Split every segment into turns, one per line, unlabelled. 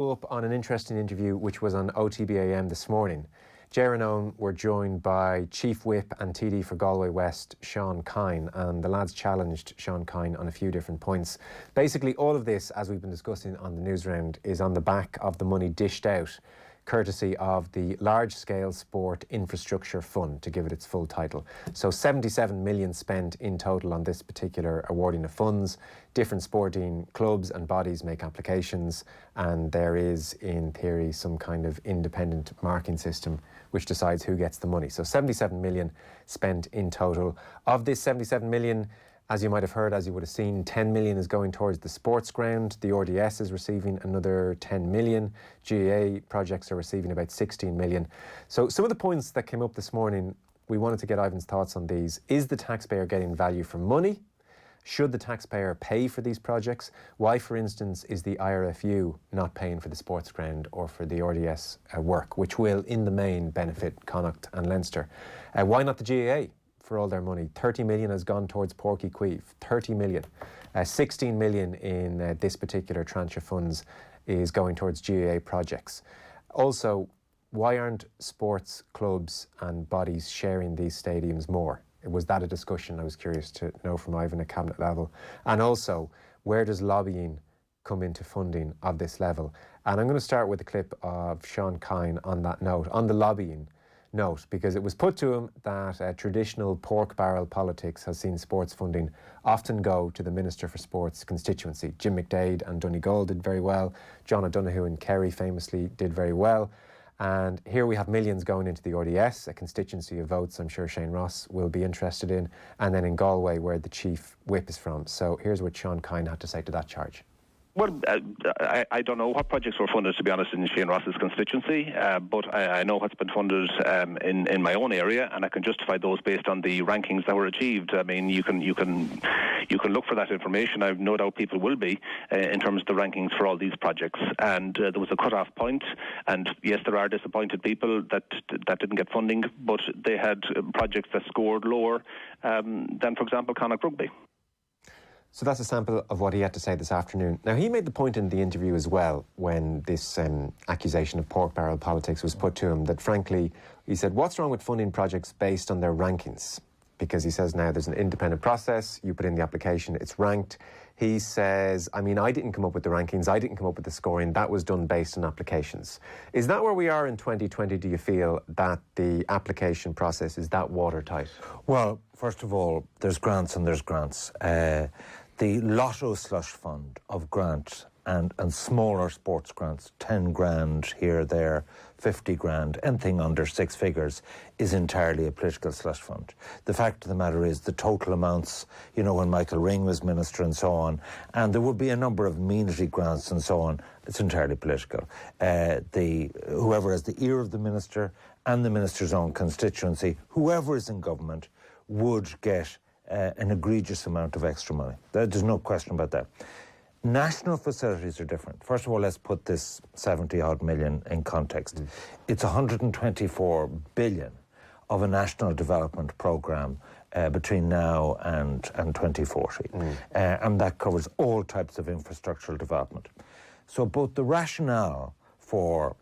Up on an interesting interview which was on OTBAM this morning. Ger and Owen were joined by Chief Whip and TD for Galway West, Sean Kine, and the lads challenged Sean Kine on a few different points. Basically, all of this, as we've been discussing on the news round, is on the back of the money dished out courtesy of the Large Scale Sport Infrastructure Fund, to give it its full title. So 77 million spent in total on this particular awarding of funds. Different sporting clubs and bodies make applications, and there is, in theory, some kind of independent marking system which decides who gets the money. So 77 million spent in total. Of this 77 million, as you might have heard, as you would have seen, 10 million is going towards the sports ground. The RDS is receiving another 10 million. GAA projects are receiving about 16 million. So some of the points that came up this morning, we wanted to get Ivan's thoughts on these. Is the taxpayer getting value for money? Should the taxpayer pay for these projects? Why, for instance, is the IRFU not paying for the sports ground or for the RDS work, which will, in the main, benefit Connacht and Leinster? Why not the GAA? For all their money. 30 million has gone towards Porky Queeve. 30 million. 16 million in this particular tranche of funds is going towards GAA projects. Also, why aren't sports clubs and bodies sharing these stadiums more? Was that a discussion? I was curious to know from Ivan at cabinet level. And also, where does lobbying come into funding of this level? And I'm going to start with a clip of Sean Kine on that note, on the lobbying note, because it was put to him that traditional pork barrel politics has seen sports funding often go to the Minister for Sports constituency. Jim McDade and Donegal did very well. John O'Donoghue and Kerry famously did very well. And here we have millions going into the RDS, a constituency of votes I'm sure Shane Ross will be interested in, and then in Galway, where the Chief Whip is from. So here's what Sean Kine had to say to that charge.
Well, I don't know what projects were funded, to be honest, in Shane Ross's constituency, but I know what's been funded in my own area, and I can justify those based on the rankings that were achieved. I mean, you can look for that information. I've no doubt people will be in terms of the rankings for all these projects. And there was a cut-off point, and yes, there are disappointed people that didn't get funding, but they had projects that scored lower than, for example, Connacht Rugby.
So that's a sample of what he had to say this afternoon. Now, he made the point in the interview as well, when this accusation of pork barrel politics was put to him, that frankly, he said, what's wrong with funding projects based on their rankings? Because he says now there's an independent process, you put in the application, it's ranked. He says, I mean, I didn't come up with the rankings, I didn't come up with the scoring, that was done based on applications. Is that where we are in 2020, do you feel, that the application process is that watertight?
Well, first of all, there's grants and there's grants. The Lotto Slush Fund of grants and smaller sports grants, 10 grand here, there, 50 grand, anything under 6 figures is entirely a political slush fund. The fact of the matter is the total amounts, you know, when Michael Ring was minister and so on, and there would be a number of amenity grants and so on, it's entirely political. Whoever has the ear of the minister and the minister's own constituency, whoever is in government, would get an egregious amount of extra money. There's no question about that. National facilities are different. First of all, let's put this 70-odd million in context. It's 124 billion of a national development programme between now and 2040. And that covers all types of infrastructural development. So both the rationale for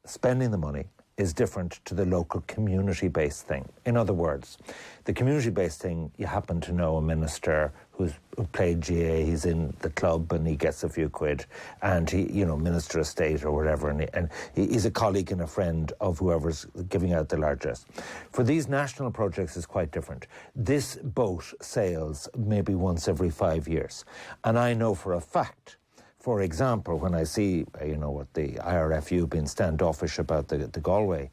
spending the money is different to the local community-based thing. In other words, the community-based thing, you happen to know a minister who played GA, he's in the club and he gets a few quid, and he, you know, Minister of State or whatever, and he's a colleague and a friend of whoever's giving out the largesse. For these national projects, it's quite different. This boat sails maybe once every 5 years, and I know for a fact, for example, when I see, you know, what the IRFU being standoffish about the Galway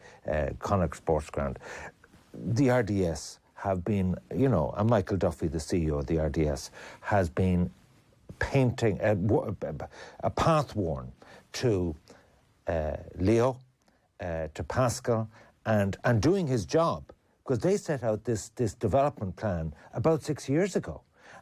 Connacht Sports Ground, the RDS have been, you know, and Michael Duffy, the CEO of the RDS, has been painting a path worn to Leo, to Pascal, and doing his job, because they set out this development plan about 6 years ago.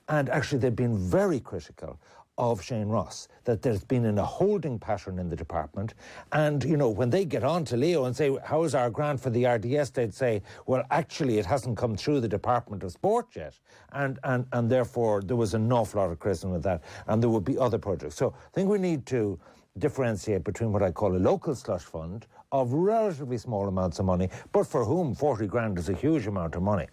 And actually, they've been very critical of Shane Ross, that there's been a holding pattern in the department. And, you know, when they get on to Leo and say, how's our grant for the RDS, they'd say, well, actually, it hasn't come through the Department of Sport yet. And therefore, there was an awful lot of criticism with that. And there would be other projects. So I think we need to differentiate between what I call a local slush fund of relatively small amounts of money, but for whom 40 grand is a huge amount of money.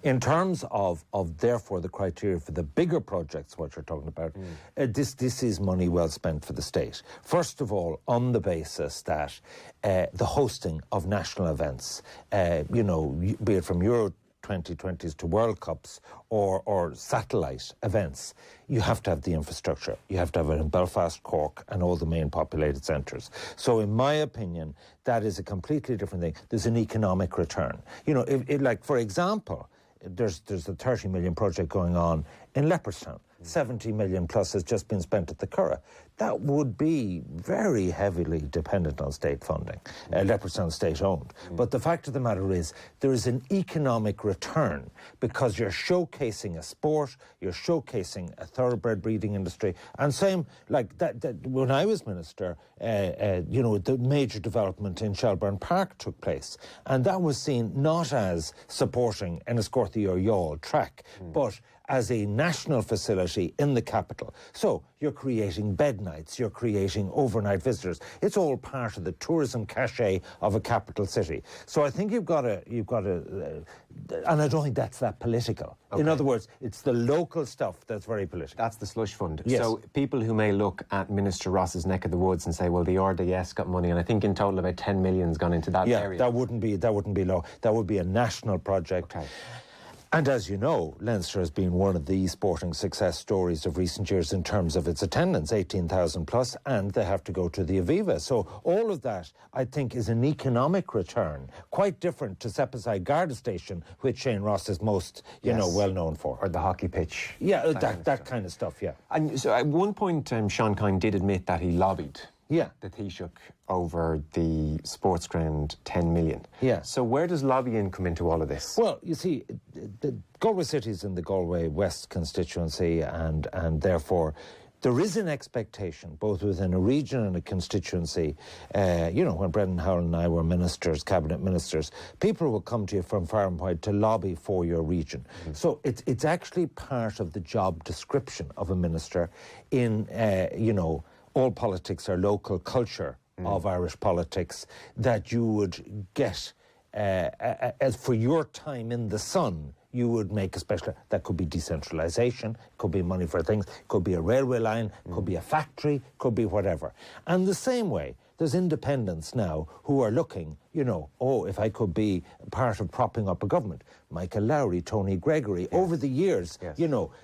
In terms of therefore the criteria for the bigger projects, what you're talking about, this is money well spent for the state. First of all, on the basis that the hosting of national events, be it from Euro 2020s to World Cups or satellite events, you have to have the infrastructure. You have to have it in Belfast, Cork and all the main populated centres. So in my opinion, that is a completely different thing. There's an economic return. Like for example, there's a 30 million project going on in Leopardstown. 70 million plus has just been spent at the Curragh. That would be very heavily dependent on state funding. Leopardstown state-owned. But the fact of the matter is, there is an economic return because you're showcasing a sport, you're showcasing a thoroughbred breeding industry, and same like that when I was minister, the major development in Shelburne Park took place, and that was seen not as supporting Enniscorthy or Youghal track, but as a national facility in the capital. So you're creating bed nights, you're creating overnight visitors. It's all part of the tourism cachet of a capital city. So I think you've got to, and I don't think that's that political. Okay. In other words, it's the local stuff that's very political.
That's the slush fund.
Yes.
So people who may look at Minister Ross's neck of the woods and say, well, the RDS got money, and I think in total about 10 million's gone into that area.
Yeah, that wouldn't be low. That would be a national project.
Okay.
And as you know, Leinster has been one of the sporting success stories of recent years in terms of its attendance, 18,000 plus, and they have to go to the Aviva. So all of that, I think, is an economic return, quite different to Seppeside Garda Station, which Shane Ross is most, well known for.
Or the hockey pitch.
Yeah, that kind of stuff, yeah.
And so at one point, Sean Kine did admit that he lobbied the Taoiseach over the sports ground 10 million.
Yeah.
So where does lobbying come into all of this?
Well, you see, the Galway City is in the Galway West constituency, and therefore there is an expectation, both within a region and a constituency, when Brendan Howell and I were ministers, cabinet ministers, people will come to you from far and wide to lobby for your region. So it's actually part of the job description of a minister in, all politics are local culture of Irish politics, that you would get, as for your time in the sun, you would make a special, that could be decentralisation, could be money for things, could be a railway line, could be a factory, could be whatever. And the same way, there's independents now who are looking, if I could be part of propping up a government. Michael Lowry, Tony Gregory, over the years,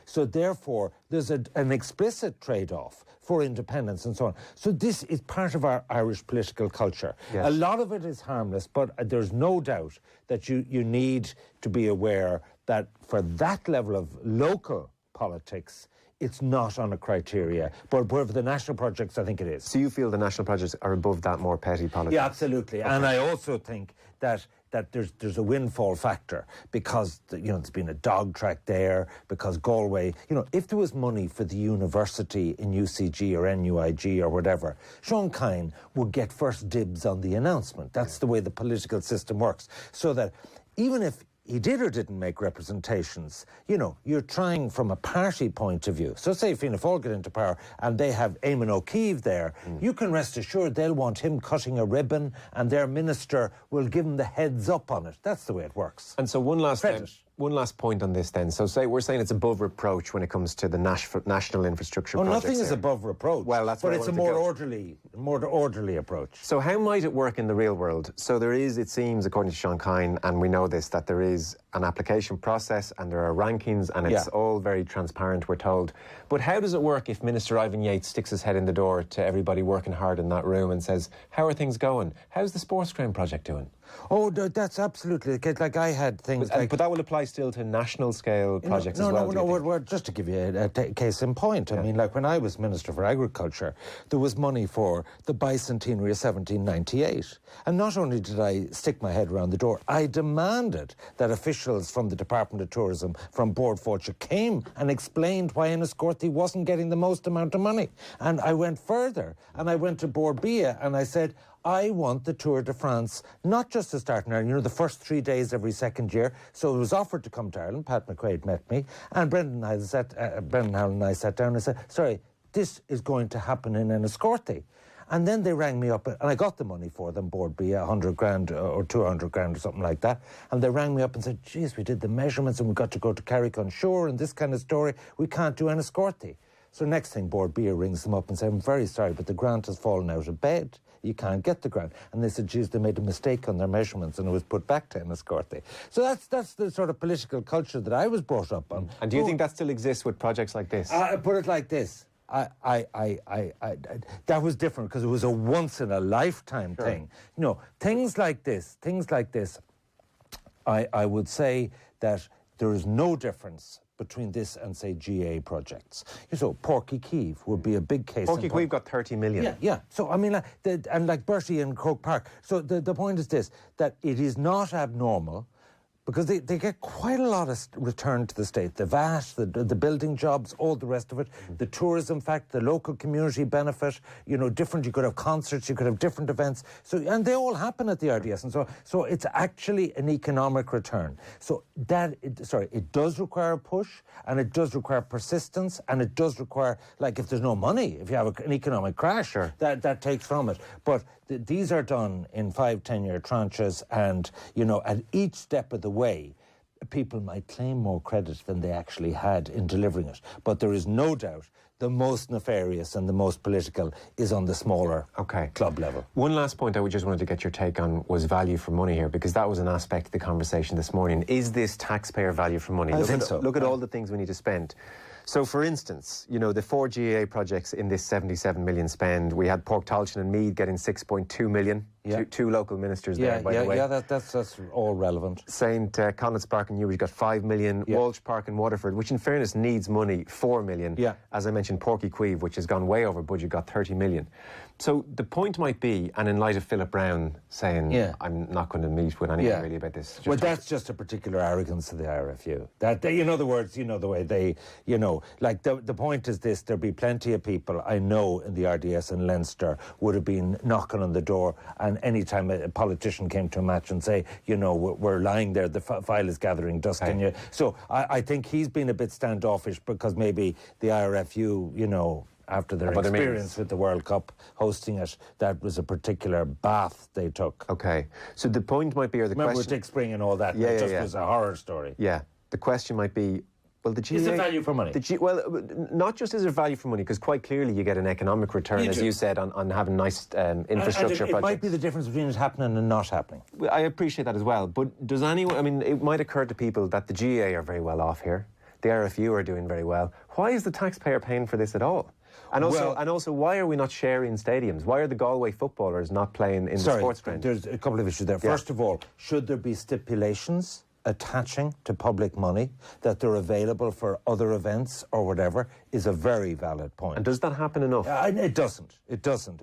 So therefore, there's an explicit trade-off for independence and so on. So this is part of our Irish political culture.
Yes.
A lot of it is harmless, but there's no doubt that you need to be aware that for that level of local politics, it's not on a criteria. But for the national projects, I think it is.
So you feel the national projects are above that more petty politics?
Yeah, absolutely. Okay. And I also think that there's a windfall factor because, there's been a dog track there, because Galway, if there was money for the university in UCG or NUIG or whatever, Sean Kine would get first dibs on the announcement. That's the way the political system works. So that even if he did or didn't make representations, you're trying from a party point of view. So say Fianna Fáil get into power and they have Eamon O'Keefe there, you can rest assured they'll want him cutting a ribbon and their minister will give him the heads up on it. That's the way it works.
And so one last point on this then. So we're saying it's above reproach when it comes to the national infrastructure projects.
Nothing is above reproach.
Well, that's
but it's a more orderly approach.
So how might it work in the real world? So there is, it seems, according to Sean Kine, and we know this, that there is an application process and there are rankings and it's all very transparent, we're told. But how does it work if Minister Ivan Yates sticks his head in the door to everybody working hard in that room and says, how are things going? How's the sports ground project doing?
Oh, that's absolutely, like I had things
but that will apply still to national scale projects as well.
No, just to give you a case in point, I mean, like when I was Minister for Agriculture, there was money for the bicentenary of 1798. And not only did I stick my head around the door, I demanded that officials from the Department of Tourism, from Bord Fáilte, came and explained why Enniscorthy wasn't getting the most amount of money. And I went further, and I went to Bord Bia, and I said, I want the Tour de France not just to start in Ireland, the first 3 days every second year. So it was offered to come to Ireland. Pat McQuaid met me, and Brendan Howell and I sat down and I said, sorry, this is going to happen in Enniscorthy. And then they rang me up, and I got the money for them, Board B, 100 grand or 200 grand or something like that. And they rang me up and said, geez, we did the measurements and we got to go to Carrick-on-Shore and this kind of story. We can't do Enniscorthy. So next thing, Board B rings them up and says, I'm very sorry, but the grant has fallen out of bed. You can't get the grant. And they said, geez, they made a mistake on their measurements and it was put back to Enniscorthy. So that's the sort of political culture that I was brought up on.
And do you think that still exists with projects like this?
I put it like this. That was different because it was a once-in-a-lifetime thing. You know, things like this, I would say that there is no difference between this and, say, GA projects. So Porky Keeve would be a big case.
Porky Keeve got 30 million.
Yeah. So, I mean, and like Bertie and Croke Park. So the point is this, that it is not abnormal because they get quite a lot of return to the state. The VAT, the building jobs, all the rest of it, the tourism fact, the local community benefit, you know, different, you could have concerts, you could have different events. So, and they all happen at the RDS. And so it's actually an economic return. So it does require a push, and it does require persistence, and it does require, like, if there's no money, if you have an economic crash, that takes from it. But these are done in 5-10-year tranches, and, you know, at each step of the way, people might claim more credit than they actually had in delivering it. But there is no doubt the most nefarious and the most political is on the smaller club level.
One last point I just wanted to get your take on was value for money here, because that was an aspect of the conversation this morning. Is this taxpayer value for money?
I think so.
Look at all the things we need to spend. So, for instance, you know, the 4 GAA projects in this 77 million spend, we had Porktalchin and Meath getting 6.2 million. Two local ministers there, by the way.
Yeah, that's all relevant.
St. Connett's Park in Newry got 5 million. Walsh Park in Waterford, which in fairness needs money, 4 million.
Yeah.
As I mentioned, Porky Queeve, which has gone way over budget, got 30 million. So the point might be, and in light of Philip Brown saying, I'm not going to meet with anyone really about this.
Well, that's just a particular arrogance of the IRFU. That they, in other words, you know, the way they, you know, like the point is this, there'd be plenty of people I know in the RDS and Leinster would have been knocking on the door, and any time a politician came to a match and say, you know, we're lying there, the file is gathering dust, can you? So I think he's been a bit standoffish because maybe the IRFU, you know, after their experience with the World Cup hosting it, that was a particular bath they took.
Okay. So the point might be, or the
Remember
question...
Dick Spring and all that, it just was a horror story.
Yeah. The question might be, well, the GAA...
Is it value for money?
Well, not just is it value for money, because quite clearly you get an economic return, as you said, on having nice infrastructure projects.
It might be the difference between it happening and not happening.
Well, I appreciate that as well, but does anyone... I mean, it might occur to people that the GAA are very well off here. The RFU are doing very well. Why is the taxpayer paying for this at all? And also, why are we not sharing stadiums? Why are the Galway footballers not playing in the sports ground?
There's a couple of issues there. First of all, should there be stipulations attaching to public money that they're available for other events or whatever is a very valid point.
And does that happen enough?
It doesn't.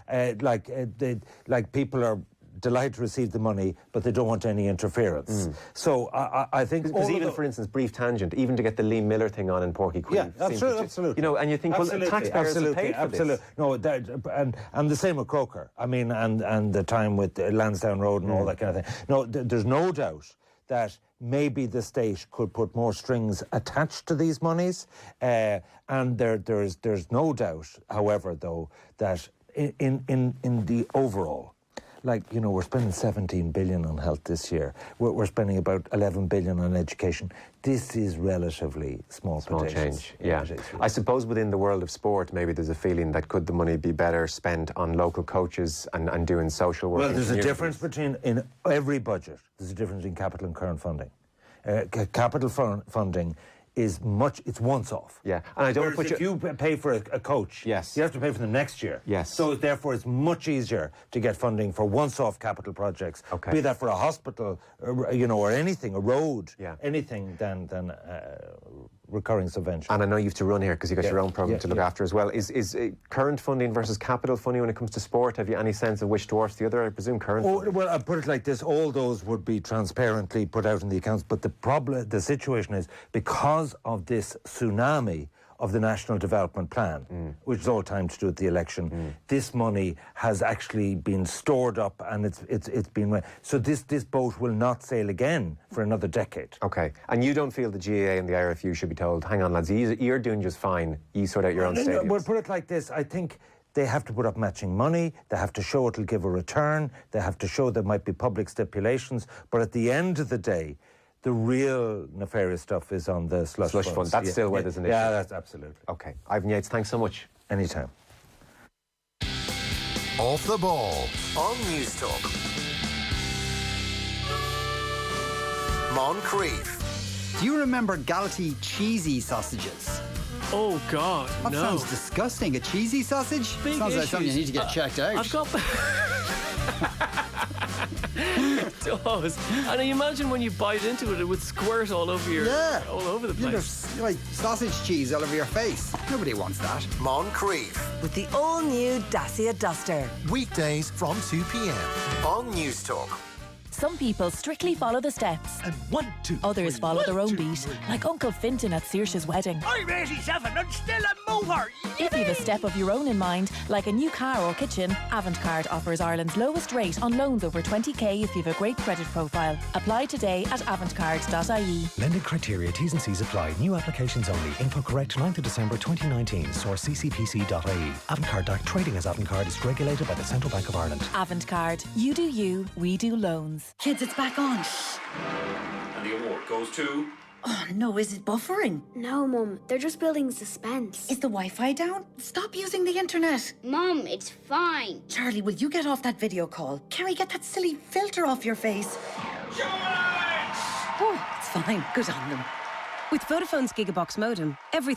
And like people are delighted to receive the money, but they don't want any interference. So I think...
Because even, for instance, brief tangent, even to get the Liam Miller thing on in Porky Queen...
Yeah, absolutely.
You know, and you think, well, the taxpayers have paid for this.
No, and the same with Croker. I mean, and the time with Lansdowne Road and all that kind of thing. No, there's no doubt that maybe the state could put more strings attached to these monies. And there's no doubt, however, though, that in the overall... Like, you know, we're spending 17 billion on health this year. We're spending about 11 billion on education. This is relatively small
change, yeah. I suppose within the world of sport, maybe there's a feeling that could the money be better spent on local coaches and doing social work?
Well, there's a difference between, in every budget, there's a difference between capital and current funding. Capital funding is it's once off.
Yeah, and I don't
if you pay for a coach, you have to pay for them next year.
Yes.
So therefore, it's much easier to get funding for once-off capital projects.
Okay.
Be that for a hospital, you know, or anything, a road,
yeah.
anything than recurring subvention.
And I know you have to run here because you've got your own programme to look after as well. Is current funding versus capital funding when it comes to sport? Have you any sense of which dwarfs the other? I presume current.
Well, I'll put it like this: all those would be transparently put out in the accounts. But the situation is because of this tsunami of the National Development Plan, which is all time to do with the election. This money has actually been stored up, and it's been... So this boat will not sail again for another decade.
OK. And you don't feel the GAA and the IRFU should be told, hang on, lads, you're doing just fine. You sort out your own stadiums.
Well, put it like this. I think they have to put up matching money. They have to show it'll give a return. They have to show there might be public stipulations. But at the end of the day, the real nefarious stuff is on the slush fund.
That's still where there's an issue.
Yeah, that's absolutely.
OK. Ivan Yates, thanks so much.
Anytime.
Off the Ball on Newstalk. Moncrief.
Do you remember Galty cheesy sausages?
Oh, God,
That
no.
sounds disgusting. A cheesy sausage?
Big
Sounds like something you
issues.
need to get checked out.
I've got... It does. And I imagine when you bite into it, it would squirt all over all over the
You'd
place.
have, like sausage cheese all over your face. Nobody wants that.
Moncrief.
With the all-new Dacia Duster.
Weekdays from 2 p.m. on Newstalk.
Some people strictly follow the steps.
And 1, 2,
Others
3,
follow
1,
their own
2,
beat,
3.
like Uncle Fintan at Saoirse's wedding.
I'm 87 and still a mover.
If you've a step of your own in mind, like a new car or kitchen, Avantcard offers Ireland's lowest rate on loans over 20k if you've a great credit profile. Apply today at avantcard.ie.
Lending criteria, T's and C's apply. New applications only. Info correct 9th of December 2019. Source ccpc.ie. Avantcard DAC trading as Avantcard is regulated by the Central Bank of Ireland.
Avantcard. You do you, we do loans.
Kids, it's back on.
And the award goes to...
Oh no, is it buffering?
No, Mum. They're just building suspense.
Is the Wi-Fi down? Stop using the internet.
Mum, it's fine.
Charlie, will you get off that video call? Carrie, get that silly filter off your face. Oh, it's fine. Good on them.
With Vodafone's Gigabox modem, everything